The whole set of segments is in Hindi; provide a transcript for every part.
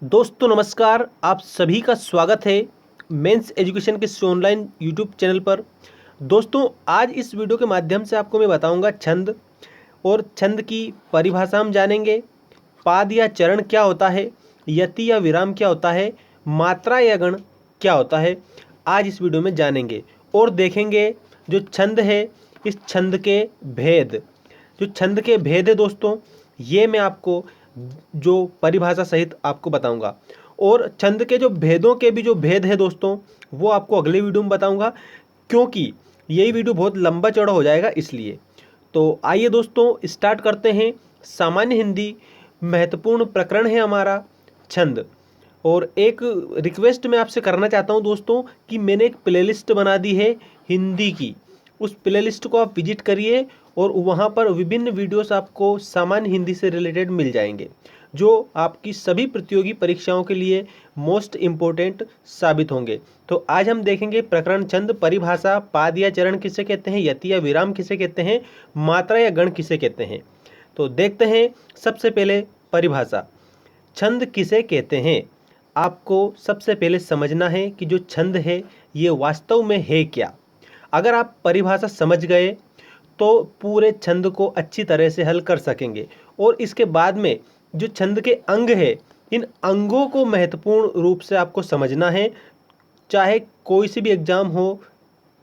दोस्तों नमस्कार, आप सभी का स्वागत है मेंस एजुकेशन के इस ऑनलाइन यूट्यूब चैनल पर। दोस्तों आज इस वीडियो के माध्यम से आपको मैं बताऊंगा छंद और छंद की परिभाषा हम जानेंगे। पाद या चरण क्या होता है, यति या विराम क्या होता है, मात्रा या गण क्या होता है, आज इस वीडियो में जानेंगे और देखेंगे जो छंद है इस छंद के भेद। जो छंद के भेद है दोस्तों, ये मैं आपको जो परिभाषा सहित आपको बताऊंगा और छंद के जो भेदों के भी जो भेद है दोस्तों वो आपको अगले वीडियो में बताऊंगा, क्योंकि यही वीडियो बहुत लंबा चौड़ा हो जाएगा इसलिए। तो आइए दोस्तों स्टार्ट करते हैं। सामान्य हिंदी महत्वपूर्ण प्रकरण है हमारा छंद। और एक रिक्वेस्ट मैं आपसे करना चाहता हूं दोस्तों कि मैंने एक प्लेलिस्ट बना दी है हिंदी की, उस प्लेलिस्ट को आप विजिट करिए और वहां पर विभिन्न वीडियोस आपको सामान्य हिंदी से रिलेटेड मिल जाएंगे जो आपकी सभी प्रतियोगी परीक्षाओं के लिए मोस्ट इम्पोर्टेंट साबित होंगे। तो आज हम देखेंगे प्रकरण छंद, परिभाषा, पाद या चरण किसे कहते हैं, यति या विराम किसे कहते हैं, मात्रा या गण किसे कहते हैं। तो देखते हैं सबसे पहले परिभाषा। छंद किसे कहते हैं, आपको सबसे पहले समझना है कि जो छंद है ये वास्तव में है क्या। अगर आप परिभाषा समझ गए तो पूरे छंद को अच्छी तरह से हल कर सकेंगे। और इसके बाद में जो छंद के अंग है, इन अंगों को महत्वपूर्ण रूप से आपको समझना है। चाहे कोई सी भी एग्जाम हो,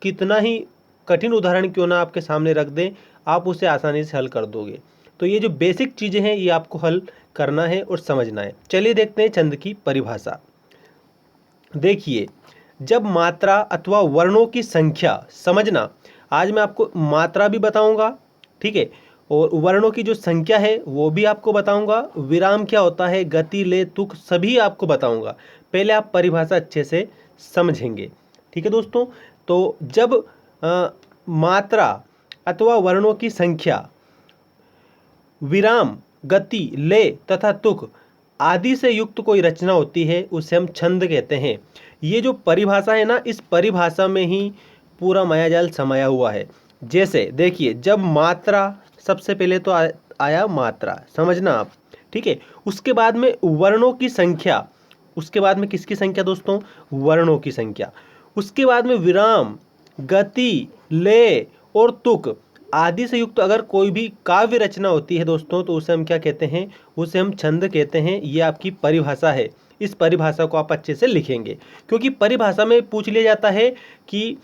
कितना ही कठिन उदाहरण क्यों ना आपके सामने रख दें, आप उसे आसानी से हल कर दोगे। तो ये जो बेसिक चीज़ें हैं ये आपको हल करना है और समझना है। चलिए देखते हैं छंद की परिभाषा। देखिए, जब मात्रा अथवा वर्णों की संख्या, समझना आज मैं आपको मात्रा भी बताऊंगा, ठीक है, और वर्णों की जो संख्या है वो भी आपको बताऊंगा। विराम क्या होता है, गति, ले, तुक सभी आपको बताऊंगा। पहले आप परिभाषा अच्छे से समझेंगे, ठीक है दोस्तों। तो जब मात्रा अथवा वर्णों की संख्या, विराम, गति, लय तथा तुक आदि से युक्त कोई रचना होती है उसे हम छंद कहते हैं। ये जो परिभाषा है ना, इस परिभाषा में ही पूरा मायाजाल समाया हुआ है। जैसे देखिए, जब मात्रा, सबसे पहले तो आया मात्रा, समझना आप, ठीक है। उसके बाद में वर्णों की संख्या, उसके बाद में किसकी संख्या दोस्तों, वर्णों की संख्या। उसके बाद में विराम, गति, लय और तुक आदि से युक्त अगर कोई भी काव्य रचना होती है दोस्तों तो उसे हम क्या कहते हैं, उसे हम छंद कहते हैं। ये आपकी परिभाषा है। इस परिभाषा को आप अच्छे से लिखेंगे, क्योंकि परिभाषा में पूछ लिया जाता है कि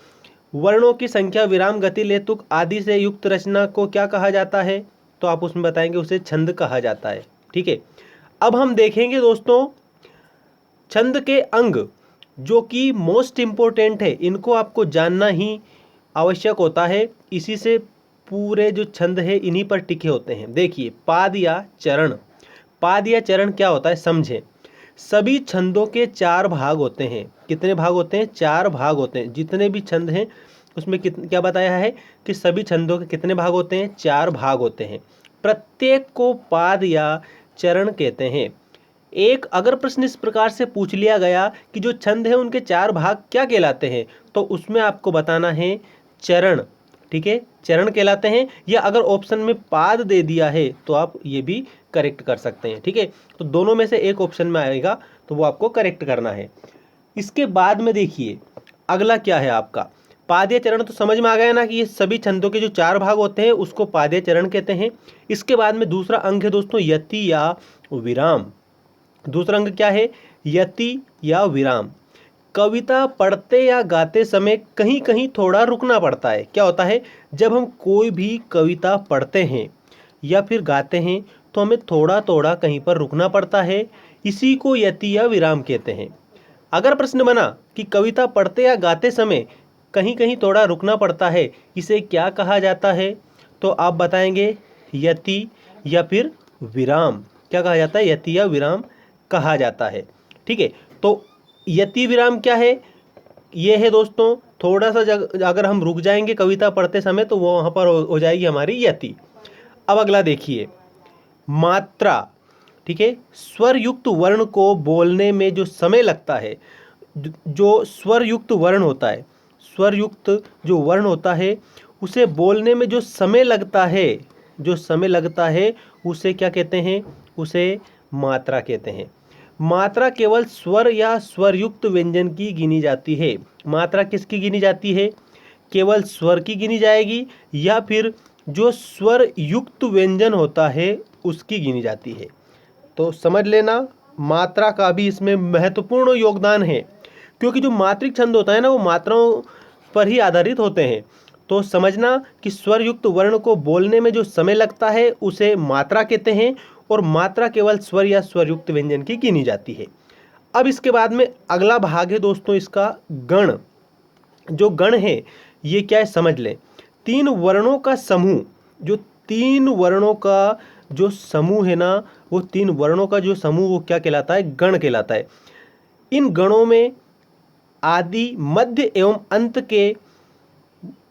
वर्णों की संख्या, विराम, गति, लय, तुक आदि से युक्त रचना को क्या कहा जाता है, तो आप उसमें बताएंगे उसे छंद कहा जाता है, ठीक है। अब हम देखेंगे दोस्तों छंद के अंग जो कि मोस्ट इम्पोर्टेंट है, इनको आपको जानना ही आवश्यक होता है। इसी से पूरे जो छंद है इन्हीं पर टिके होते हैं। देखिए, पाद या चरण। पाद या चरण क्या होता है समझें। सभी छंदों के 4 भाग होते हैं। कितने भाग होते हैं, 4 भाग होते हैं। जितने भी छंद हैं उसमें क्या बताया है कि सभी छंदों के कितने भाग होते हैं, 4 भाग होते हैं। प्रत्येक को पाद या चरण कहते हैं। एक अगर प्रश्न इस प्रकार से पूछ लिया गया कि जो छंद है उनके 4 भाग क्या कहलाते हैं, तो उसमें आपको बताना है चरण, ठीक है, चरण कहलाते हैं। या अगर ऑप्शन में पाद दे दिया है तो आप ये भी करेक्ट कर सकते हैं, ठीक है। तो दोनों में से एक ऑप्शन में आएगा तो वो आपको करेक्ट करना है। इसके बाद में देखिए अगला क्या है आपका पाद्य चरण। तो समझ में आ गया ना कि ये सभी छंदों के जो 4 भाग होते हैं उसको पाद्य चरण कहते हैं। इसके बाद में दूसरा अंग है दोस्तों यति या विराम। दूसरा अंग क्या है, यति या विराम। कविता पढ़ते या गाते समय कहीं कहीं थोड़ा रुकना पड़ता है। क्या होता है, जब हम कोई भी कविता पढ़ते हैं या फिर गाते हैं तो हमें थोड़ा थोड़ा कहीं पर रुकना पड़ता है, इसी को यति या विराम कहते हैं। अगर प्रश्न बना कि कविता पढ़ते या गाते समय कहीं कहीं थोड़ा रुकना पड़ता है, इसे क्या कहा जाता है, तो आप बताएंगे यति या फिर विराम। क्या कहा जाता है, यति या विराम कहा जाता है, ठीक है। तो यति विराम क्या है, ये है दोस्तों थोड़ा सा अगर हम रुक जाएंगे कविता पढ़ते समय तो वो वहाँ पर हो जाएगी हमारी यति। अब अगला देखिए मात्रा, ठीक है। स्वर युक्त वर्ण को बोलने में जो समय लगता है, जो स्वर युक्त वर्ण होता है, स्वर युक्त जो वर्ण होता है उसे बोलने में जो समय लगता है, जो समय लगता है उसे क्या कहते हैं, उसे मात्रा कहते हैं। मात्रा केवल स्वर या स्वरयुक्त व्यंजन की गिनी जाती है। मात्रा किसकी गिनी जाती है? केवल स्वर की गिनी जाएगी या फिर जो स्वर युक्त व्यंजन होता है उसकी गिनी जाती है। तो समझ लेना, मात्रा का भी इसमें महत्वपूर्ण योगदान है, क्योंकि जो मात्रिक छंद होता है ना वो मात्राओं पर ही आधारित होते हैं। तो समझना कि स्वर युक्त वर्ण को बोलने में जो समय लगता है उसे मात्रा कहते हैं, और मात्रा केवल स्वर या स्वरयुक्त व्यंजन की गिनी जाती है। अब इसके बाद में अगला भाग है दोस्तों इसका गण। जो गण है ये क्या है समझ लें। तीन वर्णों का समूह, जो तीन वर्णों का जो समूह है ना, वो तीन वर्णों का जो समूह वो क्या कहलाता है? गण कहलाता है। इन गणों में आदि, मध्य एवं अंत के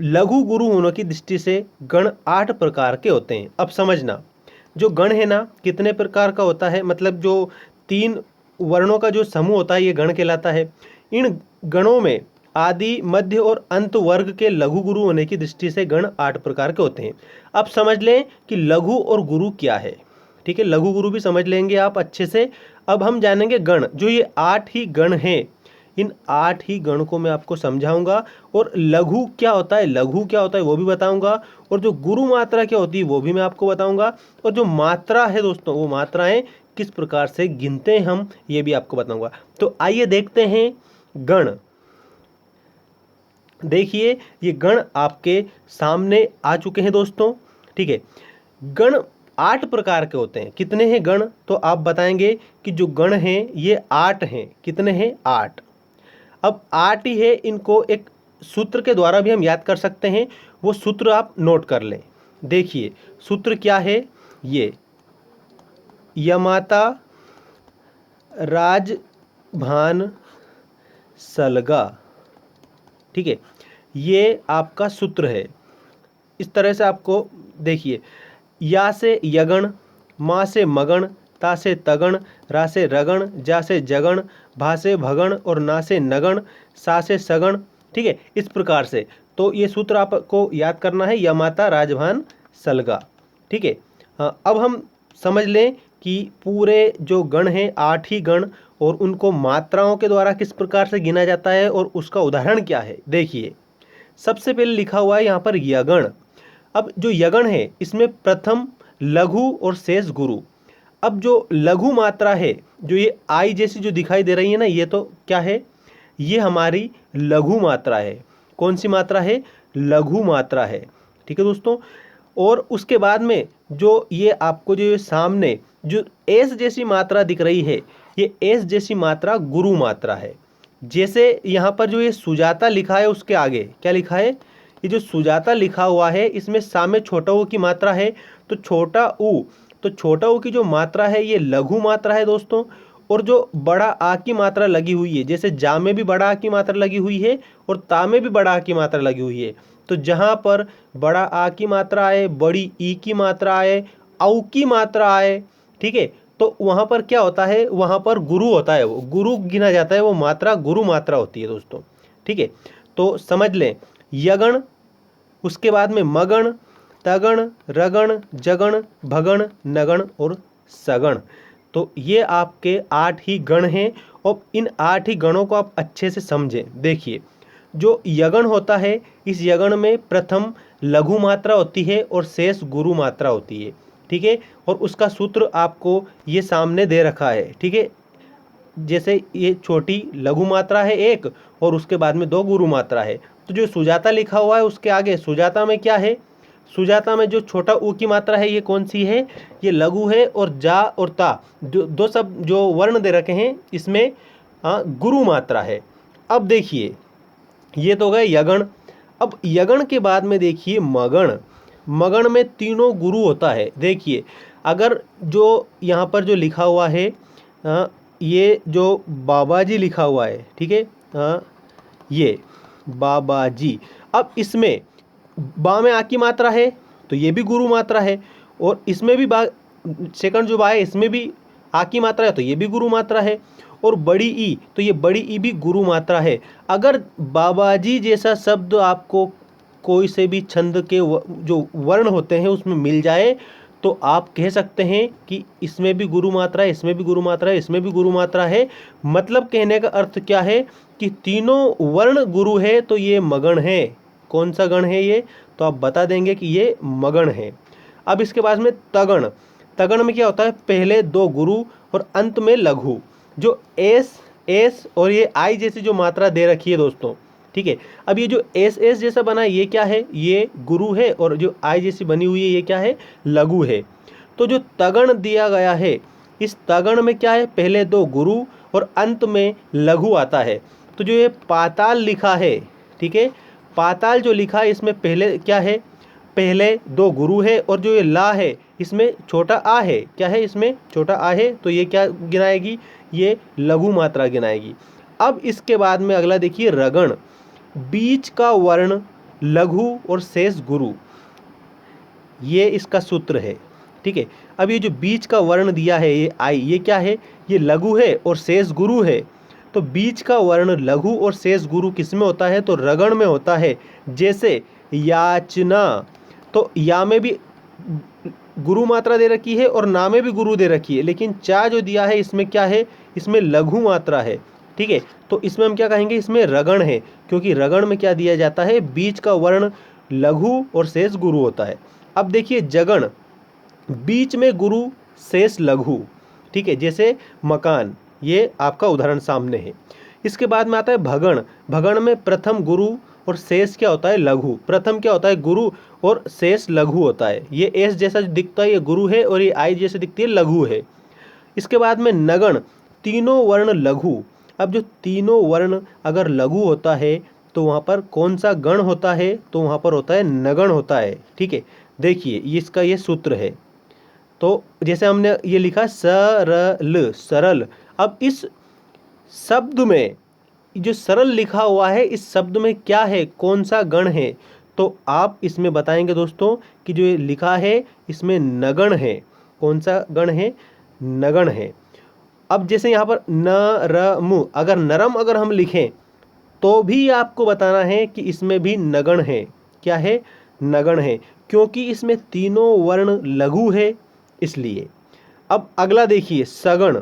लघु गुरु होने की दृष्टि से गण 8 प्रकार के होते हैं। अब समझना, जो गण है ना कितने प्रकार का होता है, मतलब जो तीन वर्णों का जो समूह होता है ये गण कहलाता है। इन गणों में आदि, मध्य और अंत वर्ग के लघु गुरु होने की दृष्टि से गण 8 प्रकार के होते हैं। अब समझ लें कि लघु और गुरु क्या है। ठीक है, लघु गुरु भी समझ लेंगे आप अच्छे से। अब हम जानेंगे गण। जो ये 8 ही गण हैं, इन 8 ही गण को मैं आपको समझाऊंगा, और लघु क्या होता है, लघु क्या होता है वो भी बताऊंगा, और जो गुरु मात्रा क्या होती है वो भी मैं आपको बताऊंगा, और जो मात्रा है दोस्तों वो मात्राएं किस प्रकार से गिनते हैं हम ये भी आपको बताऊंगा। तो आइए देखते हैं गण। देखिए ये गण आपके सामने आ चुके हैं दोस्तों। ठीक है, गण 8 प्रकार के होते हैं। कितने हैं गण? तो आप बताएंगे कि जो गण हैं ये 8 हैं। कितने हैं? 8। अब 8 ही है, इनको एक सूत्र के द्वारा भी हम याद कर सकते हैं। वो सूत्र आप नोट कर लें। देखिए सूत्र क्या है, ये यमाता राजभान सलगा। ठीक है, ये आपका सूत्र है। इस तरह से आपको देखिए, या से यगण, मा से मगण, ता से तगण, रा से रगण, जा से जगण, भा से भगण और ना से नगण, सा से सगण। ठीक है, इस प्रकार से तो ये सूत्र आपको याद करना है, यमाता राजभान सलगा। ठीक है, अब हम समझ लें कि पूरे जो गण हैं 8 ही गण, और उनको मात्राओं के द्वारा किस प्रकार से गिना जाता है और उसका उदाहरण क्या है। देखिए सबसे पहले लिखा हुआ है यहाँ पर यगण। अब जो यगण है इसमें प्रथम लघु और शेष गुरु। अब जो लघु मात्रा है, जो ये आई जैसी जो दिखाई दे रही है ना, ये तो क्या है, ये हमारी लघु मात्रा है। कौन सी मात्रा है? लघु मात्रा है। ठीक है दोस्तों, और उसके बाद में जो ये आपको जो सामने जो एस जैसी मात्रा दिख रही है, ये एस जैसी मात्रा गुरु मात्रा है। जैसे यहाँ पर जो ये सुजाता लिखा है उसके आगे क्या लिखा है, ये जो सुजाता लिखा हुआ है इसमें सामने छोटा ऊ की मात्रा है, तो छोटा ऊ की जो मात्रा है ये लघु मात्रा है दोस्तों। और जो बड़ा आ की मात्रा लगी हुई है, जैसे जा में भी बड़ा आ की मात्रा लगी हुई है और ता में भी बड़ा आ की मात्रा लगी हुई है, तो जहाँ पर बड़ा आ की मात्रा आए, बड़ी ई की मात्रा आए, औ की मात्रा आए, ठीक है, तो वहाँ पर क्या होता है, वहाँ पर गुरु होता है, वो गुरु गिना जाता है, वो मात्रा गुरु मात्रा होती है दोस्तों। ठीक है, तो समझ लें यगण, उसके बाद में मगण, तगण, रगण, जगण, भगण, नगण और सगण। तो ये आपके 8 ही गण हैं, और इन 8 ही गणों को आप अच्छे से समझें। देखिए जो यगण होता है, इस यगण में प्रथम लघु मात्रा होती है और शेष गुरु मात्रा होती है। ठीक है, और उसका सूत्र आपको ये सामने दे रखा है। ठीक है, जैसे ये छोटी लघु मात्रा है एक, और उसके बाद में 2 गुरु मात्रा है। तो जो सुजाता लिखा हुआ है उसके आगे सुजाता में क्या है, सुजाता में जो छोटा ऊ की मात्रा है ये कौन सी है, ये लघु है, और जा और ता दो सब जो वर्ण दे रखे हैं इसमें गुरु मात्रा है। अब देखिए ये तो गए यगण। अब यगण के बाद में देखिए मगण। मगण में तीनों गुरु होता है। देखिए अगर जो यहाँ पर जो लिखा हुआ है, ये जो बाबाजी लिखा हुआ है, ठीक है, ये बाबाजी, अब इसमें बा में आ की मात्रा है तो ये भी गुरु मात्रा है, और इसमें भी बा सेकंड जो बा है इसमें भी आ की मात्रा है तो ये भी गुरु मात्रा है, और बड़ी ई तो ये बड़ी ई भी गुरु मात्रा है। अगर बाबाजी जैसा शब्द आपको कोई से भी छंद के जो वर्ण होते हैं उसमें मिल जाए तो आप कह सकते हैं कि इसमें भी गुरु मात्रा है, इसमें भी गुरु मात्रा है, इसमें भी गुरु मात्रा है। मतलब कहने का अर्थ क्या है कि तीनों वर्ण गुरु है तो ये मगण है। कौन सा गण है ये, तो आप बता देंगे कि ये मगण है। अब इसके बाद में तगण। तगण में क्या होता है, पहले दो गुरु और अंत में लघु। जो एस एस और ये आई जैसी जो मात्रा दे रखी है दोस्तों, ठीक है। अब ये जो एस एस जैसा बना है ये क्या है, ये गुरु है, और जो आई जैसी बनी हुई है ये क्या है, लघु है। तो जो तगण दिया गया है, इस तगण में क्या है, पहले दो गुरु और अंत में लघु आता है। तो जो ये पाताल लिखा है, ठीक है, पाताल जो लिखा है इसमें पहले क्या है, पहले दो गुरु है, और जो ये ला है इसमें छोटा आ है। क्या है, इसमें छोटा आ है, तो ये क्या गिनाएगी, ये लघु मात्रा गिनाएगी। अब इसके बाद में अगला देखिए रगण। बीच का वर्ण लघु और शेष गुरु, ये इसका सूत्र है, ठीक है। अब ये जो बीच का वर्ण दिया है ये आई, ये क्या है, ये लघु है और शेष गुरु है। तो बीच का वर्ण लघु और शेष गुरु किस में होता है, तो रगण में होता है। जैसे याचना, तो या में भी गुरु मात्रा दे रखी है और ना में भी गुरु दे रखी है, लेकिन चा जो दिया है इसमें क्या है, इसमें लघु मात्रा है, ठीक है। तो इसमें हम क्या कहेंगे, इसमें रगण है, क्योंकि रगण में क्या दिया जाता है, बीच का वर्ण लघु और शेष गुरु होता है। अब देखिए जगण, बीच में गुरु शेष लघु, ठीक है, जैसे मकान, ये आपका उदाहरण सामने है। इसके बाद में आता है भगण। भगण में प्रथम गुरु और शेष क्या होता है, लघु। प्रथम क्या होता है, गुरु, और शेष लघु होता है। ये एस जैसा दिखता है ये गुरु है, और ये आई जैसे दिखती है लघु है। इसके बाद में नगण, तीनों वर्ण लघु। अब जो तीनों वर्ण अगर लघु होता है तो वहाँ पर कौन सा गण होता है, तो वहाँ पर होता है नगण होता है, ठीक है। देखिए इसका ये सूत्र है। तो जैसे हमने ये लिखा सरल, सरल। अब इस शब्द में जो सरल लिखा हुआ है, इस शब्द में क्या है, कौन सा गण है, तो आप इसमें बताएंगे दोस्तों कि जो ये लिखा है इसमें नगण है। कौन सा गण है, नगण है। अब जैसे यहाँ पर नरम, अगर नरम अगर हम लिखें तो भी आपको बताना है कि इसमें भी नगण है। क्या है, नगण है, क्योंकि इसमें तीनों वर्ण लघु है इसलिए। अब अगला देखिए सगण।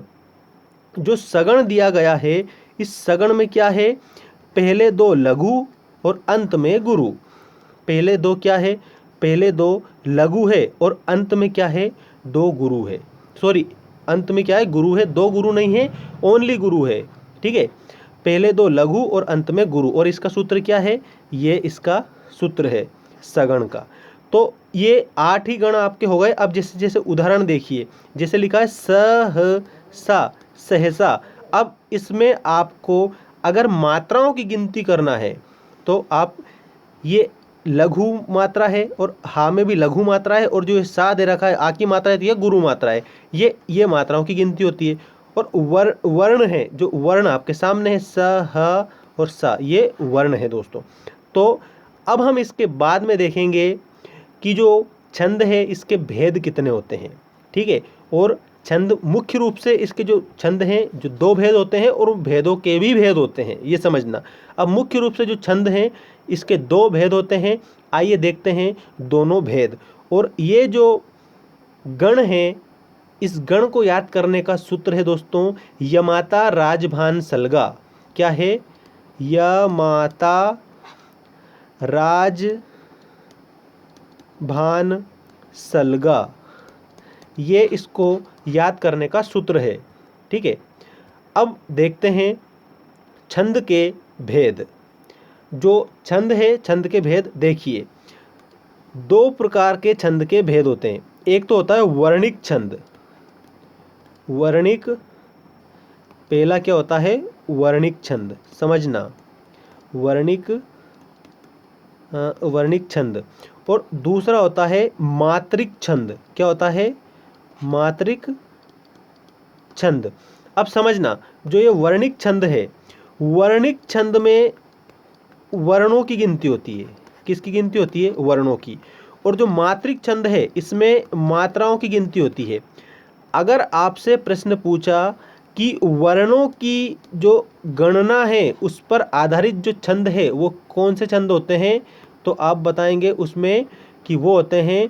जो सगण दिया गया है, इस सगण में क्या है, पहले दो लघु और अंत में गुरु। पहले दो क्या है, पहले दो लघु है और अंत में क्या है, दो गुरु है। सॉरी, अंत में क्या है, गुरु है, दो गुरु नहीं है, ओनली गुरु है, ठीक है। पहले दो लघु और अंत में गुरु, और इसका सूत्र क्या है, ये इसका सूत्र है सगण का। तो ये 8 ही गण आपके हो गए। अब जैसे जैसे उदाहरण देखिए, जैसे लिखा है सहसा, सहसा। अब इसमें आपको अगर मात्राओं की गिनती करना है तो आप, ये लघु मात्रा है और हा में भी लघु मात्रा है, और जो ये सा दे रखा है आ की मात्रा है, तो ये गुरु मात्रा है। ये मात्राओं की गिनती होती है। और वर्ण है, जो वर्ण आपके सामने है, स, ह और सा, ये वर्ण है दोस्तों। तो अब हम इसके बाद में देखेंगे कि जो छंद है इसके भेद कितने होते हैं, ठीक है। और छंद मुख्य रूप से इसके जो छंद हैं, जो 2 भेद होते हैं, और भेदों के भी भेद होते हैं, ये समझना। अब मुख्य रूप से जो छंद हैं इसके 2 भेद होते हैं। आइए देखते हैं दोनों भेद। और ये जो गण है, इस गण को याद करने का सूत्र है दोस्तों, यमाता राजभान सलगा। क्या है, यमाता राजभान सलगा, ये इसको याद करने का सूत्र है, ठीक है। अब देखते हैं छंद के भेद। जो छंद है, छंद के भेद देखिए, 2 प्रकार के छंद के भेद होते हैं। एक तो होता है वर्णिक छंद। वर्णिक, पहला क्या होता है, वर्णिक छंद, समझना, वर्णिक, वर्णिक छंद। और दूसरा होता है मात्रिक छंद। क्या होता है, मात्रिक छंद। अब समझना, जो ये वर्णिक छंद है, वर्णिक छंद में वर्णों की गिनती होती है। किसकी गिनती होती है, वर्णों की। और जो मात्रिक छंद है इसमें मात्राओं की गिनती होती है। अगर आपसे प्रश्न पूछा कि वर्णों की जो गणना है उस पर आधारित जो छंद है वो कौन से छंद होते हैं, तो आप बताएंगे उसमें कि वो होते हैं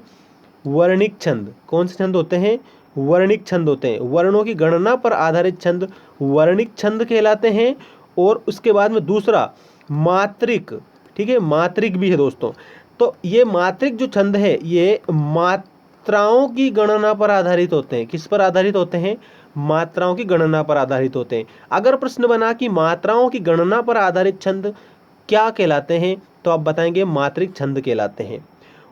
वर्णिक छंद। कौन से छंद होते हैं? वर्णिक छंद होते हैं। वर्णों की गणना पर आधारित छंद वर्णिक छंद कहलाते हैं। और उसके बाद में दूसरा मात्रिक, ठीक है, मात्रिक भी है दोस्तों। तो ये मात्रिक जो छंद है ये मात्राओं की गणना पर आधारित होते हैं। किस पर आधारित होते हैं? मात्राओं की गणना पर आधारित होते हैं। अगर प्रश्न बना कि मात्राओं की गणना पर आधारित छंद क्या कहलाते हैं, तो आप बताएंगे मात्रिक छंद कहलाते हैं।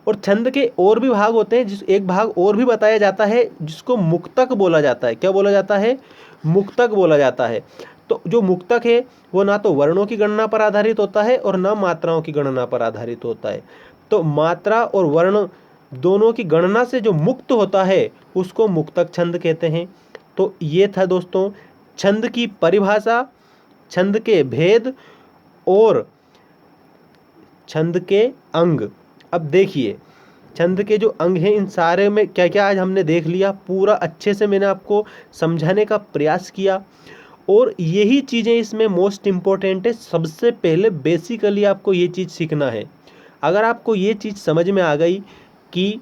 और छंद के और भी भाग होते हैं, जिस एक भाग और भी बताया जाता है जिसको मुक्तक बोला जाता है। क्या बोला जाता है? मुक्तक बोला जाता है। तो जो मुक्तक है वो ना तो वर्णों की गणना पर आधारित होता है और ना मात्राओं की गणना पर आधारित होता है। तो मात्रा और वर्ण दोनों की गणना से जो मुक्त होता है उसको मुक्तक छंद कहते हैं। तो ये था दोस्तों छंद की परिभाषा, छंद के भेद और छंद के अंग। अब देखिए छंद के जो अंग हैं इन सारे में क्या क्या आज हमने देख लिया। पूरा अच्छे से मैंने आपको समझाने का प्रयास किया और यही चीज़ें इसमें मोस्ट इम्पोर्टेंट है। सबसे पहले बेसिकली आपको ये चीज़ सीखना है। अगर आपको ये चीज़ समझ में आ गई कि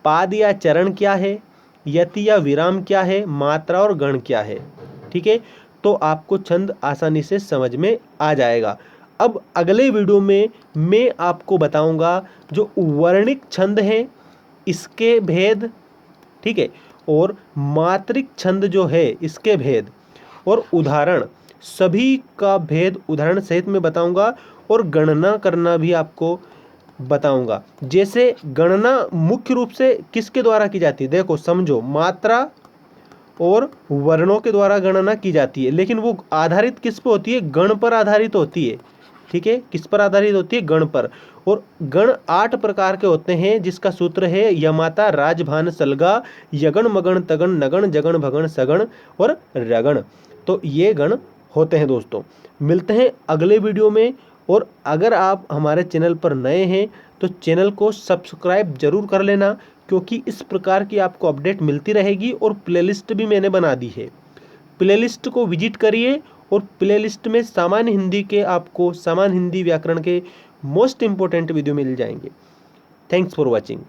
पाद या चरण क्या है, यति या विराम क्या है, मात्रा और गण क्या है, ठीक है, तो आपको छंद आसानी से समझ में आ जाएगा। अब अगले वीडियो में मैं आपको बताऊंगा जो वर्णिक छंद हैं इसके भेद, ठीक है, और मात्रिक छंद जो है इसके भेद और उदाहरण, सभी का भेद उदाहरण सहित मैं बताऊंगा। और गणना करना भी आपको बताऊंगा। जैसे गणना मुख्य रूप से किसके द्वारा की जाती है? देखो समझो, मात्रा और वर्णों के द्वारा गणना की जाती है, लेकिन वो आधारित किस पर होती है? गण पर आधारित होती है, ठीक है। किस पर आधारित होती है? गण पर। और गण 8 प्रकार के होते हैं जिसका सूत्र है यमाता राजभान सलगा यगण मगण तगण नगण जगण भगण सगण और रगण। तो ये गण होते हैं दोस्तों। मिलते हैं अगले वीडियो में। और अगर आप हमारे चैनल पर नए हैं तो चैनल को सब्सक्राइब जरूर कर लेना, क्योंकि इस प्रकार की आपको अपडेट मिलती रहेगी। और प्लेलिस्ट भी मैंने बना दी है, प्लेलिस्ट को विजिट करिए। और प्लेलिस्ट में सामान्य हिंदी के आपको सामान्य हिंदी व्याकरण के मोस्ट इंपॉर्टेंट वीडियो मिल जाएंगे। Thanks for watching.